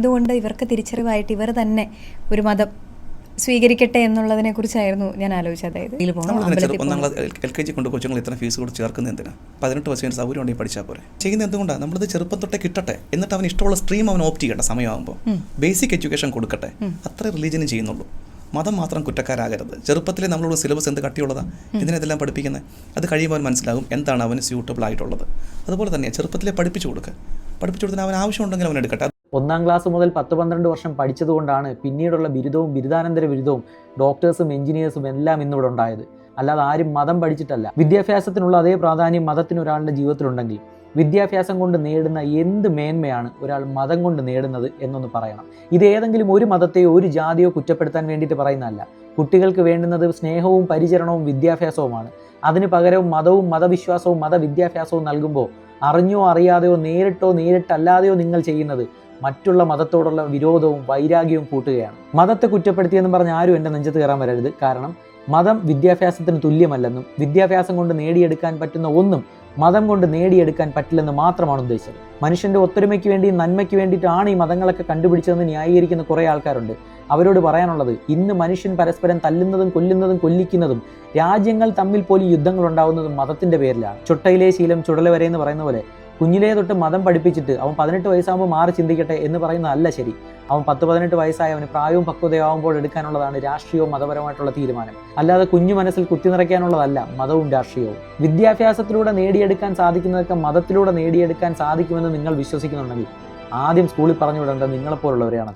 അതുകൊണ്ട് ഇവർക്ക് തിരിച്ചറിവായിട്ട് ഇവർ തന്നെ ഒരു മതം സ്വീകരിക്കട്ടെ എന്നുള്ളതിനെ കുറിച്ചായിരുന്നു ഞാൻ ആലോചിച്ചത്. അതായത് LKG കൊണ്ട് കൊച്ചുങ്ങൾ ഇത്ര ഫീസ് കൊടുത്ത് ചേർക്കുന്നത് എന്തിനാ? 18 വയസ്സിന് സൗകര്യം ഉണ്ടെങ്കിൽ പഠിച്ചാൽ പോരെ. ചെയ്യുന്നത് എന്തുകൊണ്ടാണ്? നമ്മളിത് ചെറുപ്പം തൊട്ടേ കിട്ടട്ടെ, എന്നിട്ട് അവന് ഇഷ്ടമുള്ള സ്ട്രീം അവൻ ഓപ്റ്റ് ചെയ്യട്ടെ. സമയമാകുമ്പോൾ ബേസിക് എഡ്യൂക്കേഷൻ കൊടുക്കട്ടെ. അത്ര റിലീജിയനും ചെയ്യുന്നുള്ളൂ. മതം മാത്രം കുറ്റക്കാരാകരുത്. ചെറുപ്പത്തിലെ നമ്മളോട് സിലബസ് എന്ത് കട്ടിയുള്ളതാണ്, ഇതിനെല്ലാം പഠിപ്പിക്കുന്നത്. അത് കഴിയുമ്പോൾ മനസ്സിലാകും എന്താണ് അവന് സ്യൂട്ടബിൾ ആയിട്ടുള്ളത്. അതുപോലെ തന്നെ ചെറുപ്പത്തിലെ പഠിപ്പിച്ചു കൊടുത്താൽ അവൻ ആവശ്യമുണ്ടെങ്കിൽ അവൻ എടുക്കട്ടെ. 1ാം ക്ലാസ് മുതൽ 10-12 വർഷം പഠിച്ചതുകൊണ്ടാണ് പിന്നീടുള്ള ബിരുദവും ബിരുദാനന്തര ബിരുദവും ഡോക്ടേഴ്സും എഞ്ചിനീയേഴ്സും എല്ലാം ഇന്നിവിടെ ഉണ്ടായത്. അല്ലാതെ ആരും മതം പഠിച്ചിട്ടല്ല. വിദ്യാഭ്യാസത്തിനുള്ള അതേ പ്രാധാന്യം മതത്തിന് ഒരാളുടെ ജീവിതത്തിലുണ്ടെങ്കിൽ വിദ്യാഭ്യാസം കൊണ്ട് നേടുന്ന എന്ത് മേന്മയാണ് ഒരാൾ മതം കൊണ്ട് നേടുന്നത് എന്നൊന്ന് പറയണം. ഇത് ഏതെങ്കിലും ഒരു മതത്തെയോ ഒരു ജാതിയോ കുറ്റപ്പെടുത്താൻ വേണ്ടിയിട്ട് പറയുന്നതല്ല. കുട്ടികൾക്ക് വേണ്ടുന്നത് സ്നേഹവും പരിചരണവും വിദ്യാഭ്യാസവുമാണ്. അതിന് പകരവും മതവും മതവിശ്വാസവും മതവിദ്യാഭ്യാസവും നൽകുമ്പോൾ അറിഞ്ഞോ അറിയാതെയോ നേരിട്ടോ നേരിട്ടല്ലാതെയോ നിങ്ങൾ ചെയ്യുന്നത് മറ്റുള്ള മതത്തോടുള്ള വിരോധവും വൈരാഗ്യവും കൂട്ടുകയാണ്. മതത്തെ കുറ്റപ്പെടുത്തിയെന്ന് പറഞ്ഞ് ആരും എൻ്റെ നെഞ്ചത്ത് കയറാൻ വരരുത്. കാരണം മതം വിദ്യാഭ്യാസത്തിന് തുല്യമല്ലെന്നും വിദ്യാഭ്യാസം കൊണ്ട് നേടിയെടുക്കാൻ പറ്റുന്ന ഒന്നും മതം കൊണ്ട് നേടിയെടുക്കാൻ പറ്റില്ലെന്ന് മാത്രമാണ് ഉദ്ദേശിച്ചത്. മനുഷ്യൻ്റെ ഒത്തൊരുമയ്ക്ക് വേണ്ടി നന്മയ്ക്ക് വേണ്ടിയിട്ടാണ് ഈ മതങ്ങളൊക്കെ കണ്ടുപിടിച്ചതെന്ന് ന്യായീകരിക്കുന്ന കുറേ ആൾക്കാരുണ്ട്. അവരോട് പറയാനുള്ളത്, ഇന്ന് മനുഷ്യൻ പരസ്പരം തല്ലുന്നതും കൊല്ലിക്കുന്നതും രാജ്യങ്ങൾ തമ്മിൽ പോലും യുദ്ധങ്ങൾ ഉണ്ടാവുന്നതും മതത്തിൻ്റെ പേരിലാണ്. ചൊട്ടയിലെ ശീലം ചുടല വരെ എന്ന് പറയുന്ന പോലെ കുഞ്ഞിലേ തൊട്ട് മതം പഠിപ്പിച്ചിട്ട് അവൻ 18 വയസ്സാകുമ്പോൾ മാറി ചിന്തിക്കട്ടെ എന്ന് പറയുന്നതല്ല ശരി. അവൻ 10-18 വയസ്സായി അവന് പ്രായവും പക്വതയാവുമ്പോൾ എടുക്കാനുള്ളതാണ് രാഷ്ട്രീയവും മതപരമായിട്ടുള്ള തീരുമാനം. അല്ലാതെ കുഞ്ഞു മനസ്സിൽ കുത്തിനിറയ്ക്കാനുള്ളതല്ല മതവും രാഷ്ട്രീയവും. വിദ്യാഭ്യാസത്തിലൂടെ നേടിയെടുക്കാൻ സാധിക്കുന്നതൊക്കെ മതത്തിലൂടെ നേടിയെടുക്കാൻ സാധിക്കുമെന്ന് നിങ്ങൾ വിശ്വസിക്കുന്നുണ്ടെങ്കിൽ ആദ്യം സ്കൂളിൽ പറഞ്ഞു വിടേണ്ടത് നിങ്ങളെപ്പോലുള്ളവരെയാണ്.